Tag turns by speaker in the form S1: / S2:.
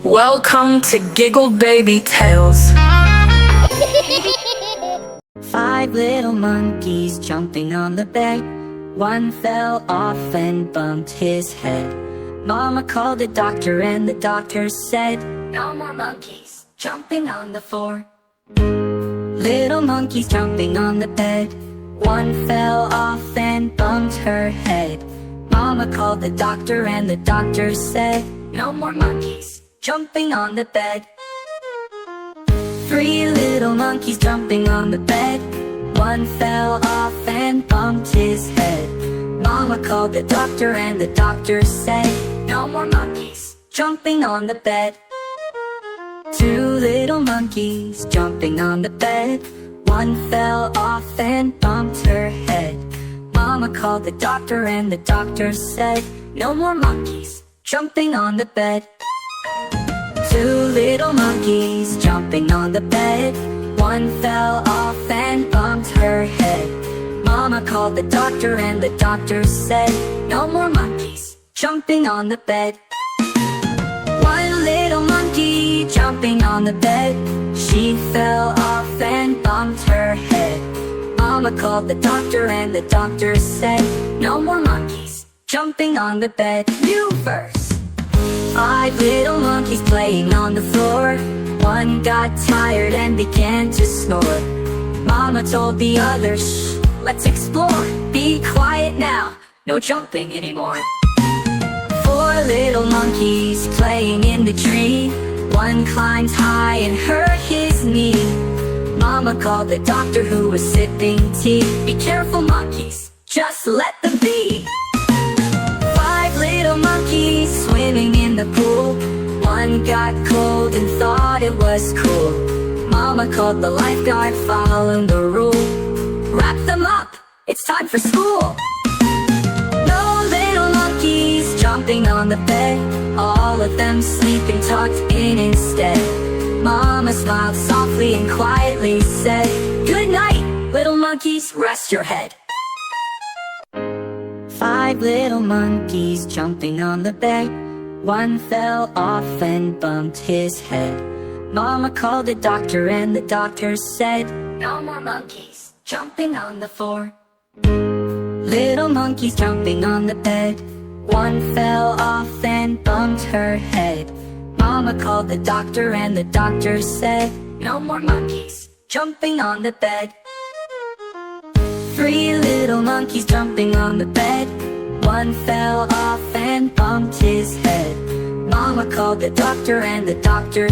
S1: Welcome to Giggle Baby Tales.
S2: Five little monkeys jumping on the bed. One fell off and bumped his head. Mama called the doctor and the doctor said, "No more monkeys jumping on the floor." Little monkeys jumping on the bed. One fell off and bumped her head. Mama called the doctor and the doctor said, "No more monkeys jumping on the bed." Three little monkeys jumping on the bed. One fell off and bumped his head. Mama called the doctor and the doctor said, "No more monkeys jumping on the bed." Two little monkeys jumping on the bed. One fell off and bumped her head. Mama called the doctor and the doctor said, "No more monkeys jumping on the bed." Two little monkeys jumping on the bed. One fell off and bumped her head. Mama called the doctor and the doctor said, "No more monkeys jumping on the bed." One little monkey jumping on the bed. She fell off and bumped her head. Mama called the doctor and the doctor said, "No more monkeys jumping on the bed." New verse. Five little monkeys playing on the floor. One got tired and began to snore. Mama told the others, "Shh, let's explore. Be quiet now, no jumping anymore." Four little monkeys playing in the tree. One climbed high and hurt his knee. Mama called the doctor who was sipping tea. "Be careful, monkeys, just let them be." Five little monkeys swimming in the pool. One got cold and thought it was cool. Mama called the lifeguard, following the rule. "Wrap them up, it's time for school." No little monkeys jumping on the bed. All of them sleeping tucked in instead. Mama smiled softly and quietly said, "Good night, little monkeys, rest your head." Five little monkeys jumping on the bed. One fell off and bumped his head. Mama called the doctor and the doctor said, "No more monkeys jumping on the floor." Little monkeys jumping on the bed. One fell off and bumped her head. Mama called the doctor and the doctor said, "No more monkeys jumping on the bed." Three little monkeys jumping on the bed. One fell off and bumped his head. Mama called the doctor and the doctor